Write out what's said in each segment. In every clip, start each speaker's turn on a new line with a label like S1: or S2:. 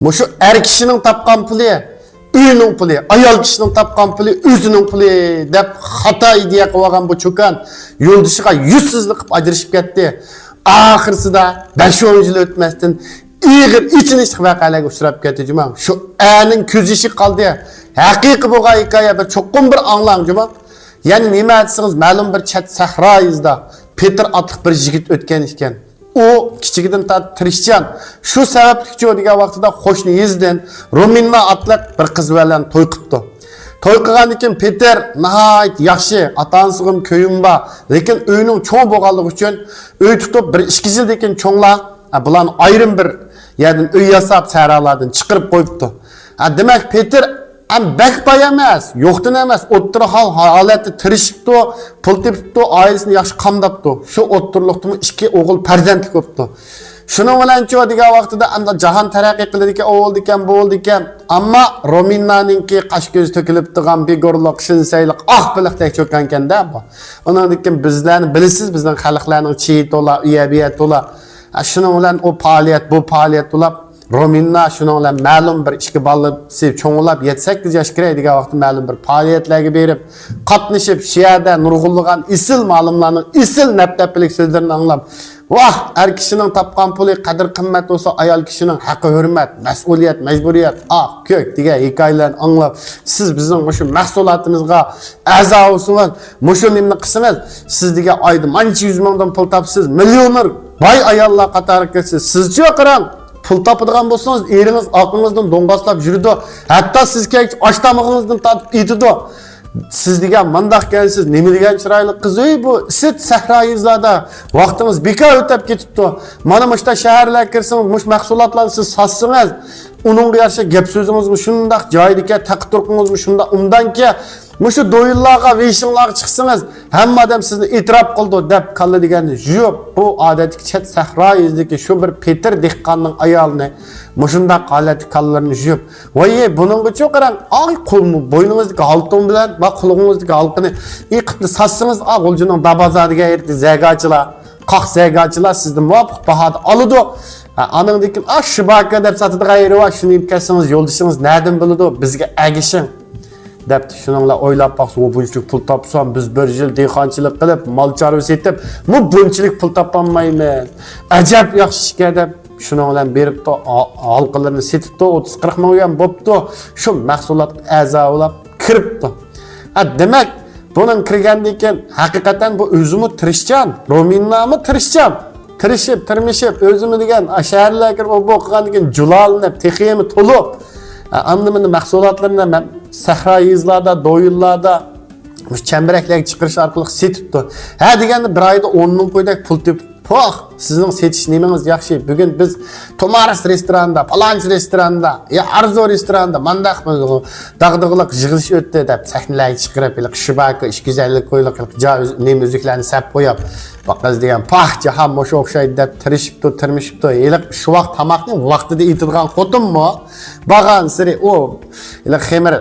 S1: Şu er kişinin tapkan puli, uyunun puli, ayal kişinin tapkan puli, özünün puli dep hata ideya kıvagan bu çokan yolduşuğa yüzsüzlük ajırışıp ketdi. Ahırsıda 5-10 yıl ötmezden İğir içinişlik vakalarga uçurap ketdi cuma. Şu änin köz işi kaldı. Hakiki bu hikaye bir çokum bir anlam cuma. Yani nime etsiniz ma'lum bir chat sahrayızda Peter atlık bir jigit ötken işken. O kichigiden tirishchan. Shu sababli degan vaqtida qo'shni yezdan Rominna atliq bir qiz bilan to'y qilibdi. To'y qilgandan keyin Peter nihoyat yaxshi, ota-onasiga ko'yim bor, lekin uyning cho'ng bo'lganligi uchun uy tutib bir 2 yildan keyin cho'nglar bularni ayrim bir yerdan uy yasab saralardan chiqarib qo'yibdi. Demak Peter bak boy emas, yo'qdan emas, o'ttira holatda tirishibdi, pul tepibdi, oilasini yaxshi qamdabdi. Shu o'ttirliqda 2 o'g'il farzandli ko'pdi. Shuning bilan degan vaqtida jahon taraqqiy qiladi ekan, o'g'il ekan, bo'ldi ekan. Ammo Rominnaninki qash ko'z to'kilib turgan begorliq, shinsayliq, oq biliqdek cho'kan ekanda bu. Undan keyin bizlarni bilasiz, bizning xalqlarning chiyi to'la, uyabiya to'la. Shuning bilan o faoliyat, bu faoliyat to'lab Rominna şunun bilan ma'lum bir 2 ballı sevib cho'ng'ilab 7-8 yosh kiradigan vaqtda ma'lum bir faoliyatlarga berib, qatnashib, shiyada nurg'unlagan isil ma'lumlarning isil naptaplik so'zlarini anglab, vah, er kishining topgan puli qadr qimmat bo'lsa, ayol kishining haqqi, hurmat, mas'uliyat, majburiyat, ko'k degan hikoyalarni anglab, siz bizning shu mahsulotimizga a'zo bo'lsangiz, mushulimni qilsangiz, siz degan oyda mancha 100 mingdan pul topsiz, millioner boy ayollar qatori kelsiz, sizchi qarang. Pul tapıdığan bolsanız, eriniz aklınızdan dongaslap yürüdü. Hatta siz aç tamağınızdan tatıp yedidi. Siz degan mandaq kelsiz, nima degan chiroyli qiz bu sit sahrayizlarda vaqtimiz bekor o'tib ketibdi. Mana mushta shaharlarga kirsangiz, mush mahsulotlarni siz sotsangiz, uningga yarasha gap so'zingizni shundaq joyidagi taqdirqingizni shunda undanki mushu do'yinlarga, veshinglarga chiqsangiz, hamma odam sizni e'tirof qildi deb qalla degani yo'q. Bu odatdagi chet sahroyizdagi shu bir Peter dehqonning ayolini mushundaq holatda qallarini yeb. Voy, buningga cho'qarang, qo'lni bo'yningizdagi oltin bilan va qulig'ingizdagi halqini iqibni satsangiz, o'ljining babazadiga erdi zagachilar, qoq zagachilar sizni muvofiq bahoda oladi. Anandan keyin shibaka deb satadigan yeri va shuni yeb kelsangiz, yo'ldishingiz nereden biladi? Bizga agishing deb shuninglar o'ylab baqsa, o bunchalik pul topsam, biz 1 yil dehqonchilik qilib, mol chorva etib, bu bunchalik pul topolmaymiz. Ajab yaxshi ishga deb shuning bilan beribdi, halqalarini setibdi, 30-40 million bo'pti. Shu mahsulot a'zolab kiribdi. Demak, bunun kirgandan keyin haqiqatan bu o'zimi tirishchan, Rominnami tirishchan. Tirmishib, o'zimi degan shaharlarga kirib o'qigandan keyin julolinib, teximi to'lib, anlamını mahsulotlarini sahrayizlarda, do'yinlarda chambaraklarga chiqarish orqali setibdi. Deganda bir oyda 10 ming qo'ydak pul tepib, sizning setish nemangiz yaxshi. Bugun biz Tomaras restoranda, Palanch restoranda, Arzo restoranda mandaq dag'dag'liq yig'ilish o'tdi deb sahnalarga chiqarib, shibaka, ish go'zallik qo'yliq, nima o'ziklarni sap qo'yib, baqaz degan jahan o'sha o'xshaydi deb tirmishibdi. Shu vaqt tamoqni vaqtida yetadigan xotinmi? Bagan siri o xemir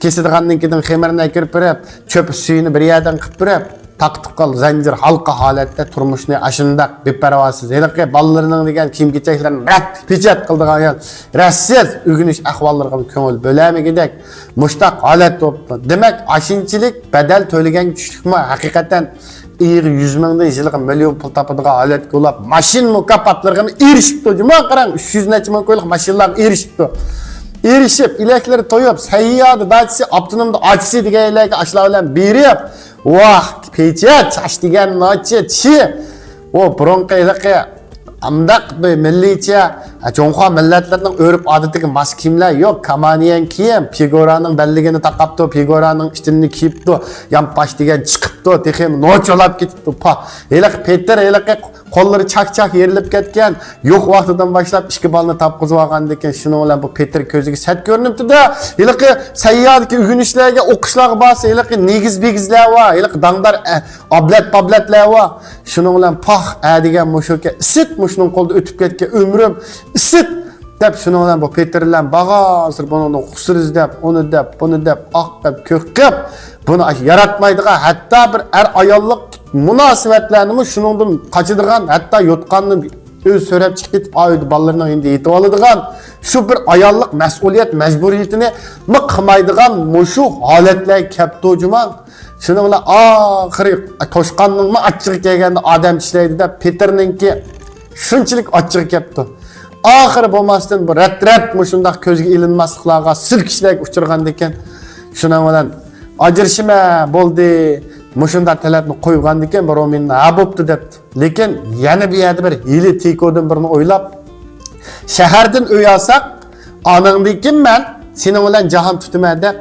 S1: kesadigandan keyin xemirni kirib berib, cho'p suyini bir yerdan qilib berib, taqtiqal zanjir halqa holatda turmushni ashundaq beparvosiz, ballarning degan kiyim-kechaklarni pechat qildigan ayol rassiz o'g'inish ahvollariga ko'ngil bo'lamigidek mushtaq holat bo'libdi. Demak, ashinchilik badal to'lagan tushlikmi haqiqatan 100 mingdan yilga million pul topadigan holat bo'lib, mashin mukofotlarga erishibdi. Juma qarang, 300 necha ming qo'yliq mashinlarga erishibdi. Erishib, ilakları to'yib, sayyoda dachisi, avtonomda ochisi deganlarga ashlar bilan berib, vah, pechat, chash degan nochi, chi. O bronqiyliqi amdaq millicha, Jonxo millatlarining o'rib odatiga mos kiyimlar yo'q, kamaniyan kiyim, pigoraning belligini taqabdi, pigoraning ishtinini kiyibdi, yampash degan chiqibdi, texim nocholab ketibdi. Peter qo'llari chak-chak yerilib ketgan, yo'q vaqtidan boshlab 2 balni topqizib olgandan keyin shuning bilan bu Peter ko'ziga sat ko'rinibdi-da. Sayyodki ugunishlarga, o'qishlarga borsa, negiz-begizlar va, dangdar ablat-pablatlar va, shuning bilan degan mushoka isit mushning qo'lda o'tib ketgan umrim isit deb shuning bilan bu Peter bilan bag'asir buni xusriz deb, uni deb, buni deb, deb ko'kqib, buni yaratmaydigan, hatto bir ayollik munosabatlarni shuningdan qochadigan, hatto yotqanni o'z so'rab chiqib ketib, oydi bolalarning endi yetib oladigan Şu bir ayollik mas'uliyat majburiyatini qilmaydigan mushu holatlar kelibdi juman. Shuning bilan oxiri toshqonning achchig'i kelganda odam ishlaydi deb Peterninki shunchalik achchig'i kelibdi. Oxiri bo'lmasdan bu rat mushundaq ko'zga ilinmasliklarga silkishlarga uchirgan ekan. Shuning bilan ajrashma bo'ldi. Mushunda talabni qo'ygan ekan, bir o'minni ha bo'pti debdi. Lekin yana bu yerda bir hili tekodan birini o'ylab, shahardan uy olsak, onangdan men seni bilan jahon tutaman deb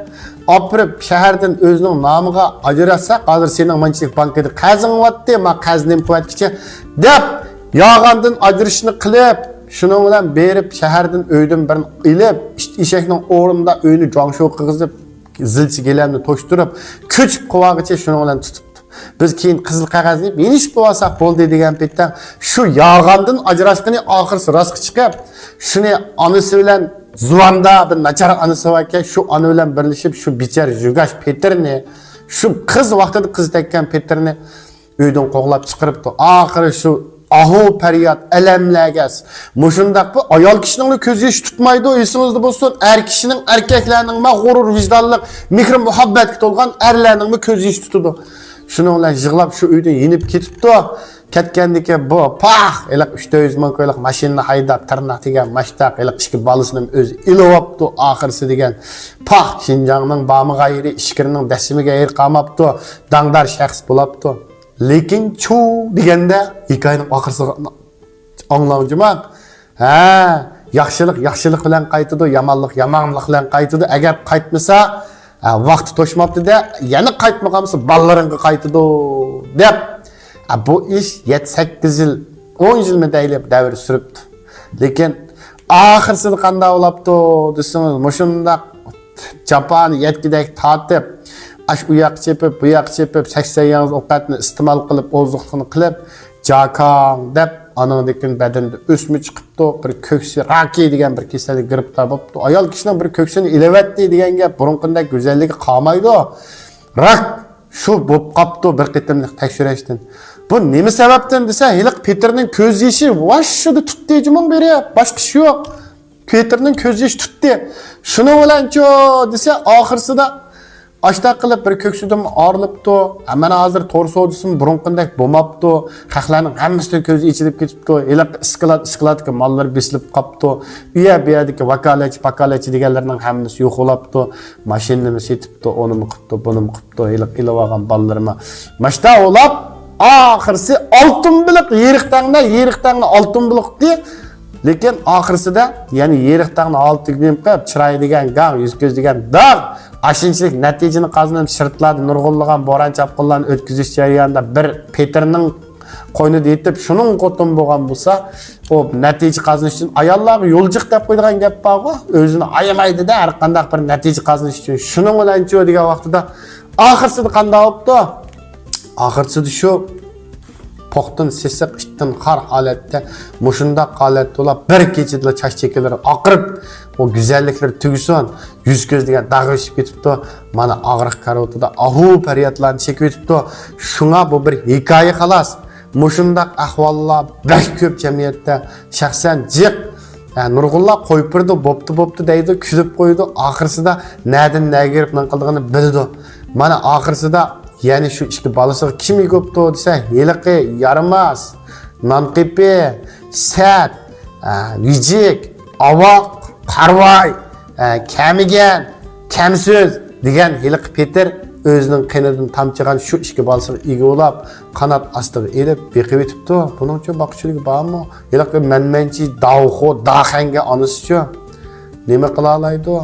S1: opirib shahardan o'zining nomiga ajratsa, hozir sening manchilik bankida qazing bo'pti, men qaznim qo'yatkicha deb yog'andan ajrashni qilib, shuning bilan berib shahardan uydan birini ilib, eshakning o'rnida uyni jongsho qilgizib zilchi gelamni to'shtirib, ko'chib qo'ygacha shuning bilan tutibdi. Biz keyin qizil qog'ozni menish bo'lsak bo'ldi degan paytda shu yog'andan ajrashgani oxirisi rostga chiqib, shuni onasi bilan zuvanda bir nachar onasi ekan, shu ona bilan birlashib shu bichar jugash Peterni, shu qiz vaqtida qiz tekkan Peterni uydan qo'g'lab chiqiribdi. Oxiri shu ahu feryat alamlagas. Mushundaq bu ayol kishining ko'zi yosh tutmaydi, esingizda bo'lsin. Er kishining, erkaklarning g'urur, vijdonlik, mehr muhabbatga to'lgan erlarning ko'zi yosh tutadi. Shuning bilan yig'lab shu uydan yenib ketibdi. Ketgandiki bu pah, eliq 300 ming qo'yliq mashinani haydab, tirnoq degan mashtaq, eliq ikki bolasini o'zi ilovapti oxirisi degan. Pah, Shinjongning bami g'ayri ishkirining dasimiga yer qamabdi, dangdar shaxs bo'libdi. Lekin chu deganda hikoyaning oxirisi anglovchiman. Ha, yaxshilik bilan qaytadi, yomonlik bilan qaytadi. Agar qaytmasa, vaqti to'shmabdi-da, yana qaytmagansa ballariga qaytadi deb. Bu ish 7-8 yil, 10 yil medaylab davr suribdi. Lekin oxirsida qanday bo'libdi desangiz, mushunda Japan yetkidek tortib, ash u yoq chepib, bu yoq chepib, 80 yil ovqatni iste'mol qilib, oziqlikni qilib, jakang deb anandikin badanda o'sma chiqibdi, bir ko'ksi raki degan bir kasallik giribtar bo'libdi. Ayol kishining bir ko'ksini ilavatdi degan gap burunqindek go'zalligi qolmaydi. Rak shu bo'lib qopdi bir qitimlik tekshirishdan. Bu nima sababdan desa, hiliq Peterning ko'z yoshi vashshida tutdi jimon beryapti. Boshqa ish yo'q. Peterning ko'z yoshi tutdi. Shuni bilancho desa, oxirsida ashta qilib bir ko'ksidan og'rilibdi. Mana hozir torso'disim burunqindek bo'lmabdi. Xalqlarning hammasidan ko'zi ichilib ketibdi. Hiliq iskladga mollar besilib qopdi. Bu yerdagi vakolachi deganlarning hammasi yo'q bo'libdi. Mashinani setibdi, unimi qilibdi, bunimi qilibdi. Hiliq ilavagan ballarima. Mashta olab oxirisi oltin biliq yeriqtangni oltin biliqdi. Lekin oxirisida, ya'ni yeriqtangni oltin bilib qo'yib, chiroy degan gang, yuz ko'z degan dog' ashinchilik natijani qazanib shirtladi, nurg'unlagan bo'ron chapqinlarni o'tkazish jarayonida bir Peterning qo'ynida yetib, shuning qo'tin bo'lgan bo'lsa, o natija qazanish uchun ayollarga yo'ljiq deb qo'ygan gap bor-ku, o'zini ayamaydi-da har qanday bir natija qazanish uchun. Shuning bilan-chi degan vaqtida oxirisida qanday bo'libdi? Oxirsida shu poxtin sesiq ittin qar holatda mushunda holatda ular bir kechada chash chekilari oqirib o go'zalliklar tugusin, yuz ko'z degan dag'ishib ketibdi. Mana og'riq karotida ahu faryodlarni chekib ketibdi. Shunga bu bir hikoya xolos. Mushunda ahvollar bak ko'p jamiyatda shaxsan jiq nurg'unlar qo'yib birdi, bo'pti deydi, kulib qo'ydi. Oxirsida nadan naga kirib nima qilganini bildi. Mana oxirsida ya'ni shu ikki bolasi kim yig'ibdi desa, yiliqi yaramas, nonqipi, sat, vijik, avoq, qarvoy, kamigan, kamso'z degan yiliqi Peter o'zining qinidan tamchigan shu ikki bolasini egolab, qanot ostiga elib beqib etibdi. Buning uchun boqchiligi bormi? Yiliqi manmanchi, davxo, daxanga onasichi nima qila oladi?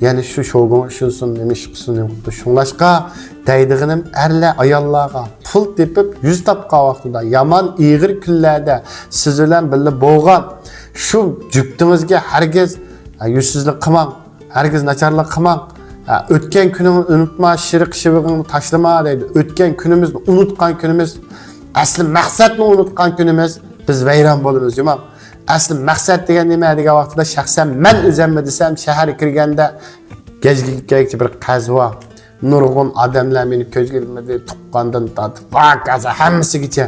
S1: Yani şu şoğun şunsun, nima qilsin, shunlashqa deydiğinim erlar ayollarga pul tepib 100 tapqa vaqtida yomon ig'ir kunlarda siz bilan birga bo'lgan shu juftingizga hargiz yuzsizlik qilmang, hargiz nacharlik qilmang. O'tgan kunini unutma, shirik shivig'ini tashlama deydi. O'tgan kunimizni unutgan kunimiz, asli maqsadni unutgan kunimiz biz vayron bo'lamiz, jumam. Asli maqsad degan nima degan vaqtida shaxsan men o'zimni desam, shahar kirganda gajgikka bir qazva, nurg'un odamlar meni ko'zga ilmadi, tuqqandan tortib, va qaza hammasigacha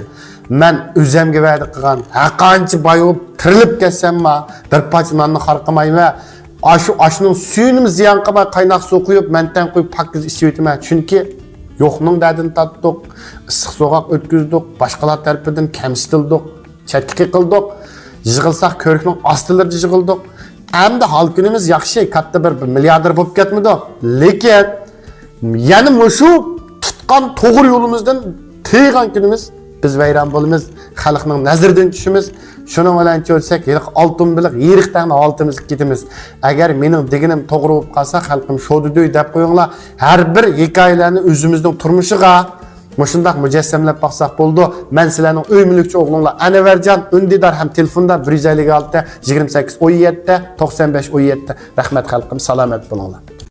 S1: men o'zimga va'da qilgan haqancha boy bo'lib tirilib ketsamma bir poch nonni qarqamayman. Aşının suyunu ziyan qilmay qaynoq suv quyib, mantan quyib pakiz ichib o'taman. Chunki yo'qning dadini tatdik, issiq so'g'oq o'tkazdik, boshqalar tarafidan kamsitildik, chatki qildik, yig'ilsak ko'rikning ostilarida yig'ildik. Endi hal kunimiz yaxshi, katta bir milliarder bo'lib ketmadi. Lekin yana shu tutgan to'g'ri yo'limizdan teg'an kunimiz biz vayron bo'lamiz, xalqning nazaridan tushimiz. Şunun bilan ko'rsak, oltin biliq, yiriqdan oltimiz ketimiz. Agar mening deganim to'g'ri bo'lib qolsa, xalqim sho'didoy deb qo'yinglar. Har bir hikoyalarni o'zimizning turmushiga mushundaq mujassamlab baqsaq bo'ldi. Men sizlarning uy mulkchi o'g'linglar Anvarjon Undidor ham telefonda 156 28 17 95 17. Rahmat xalqim, salomat bo'linglar.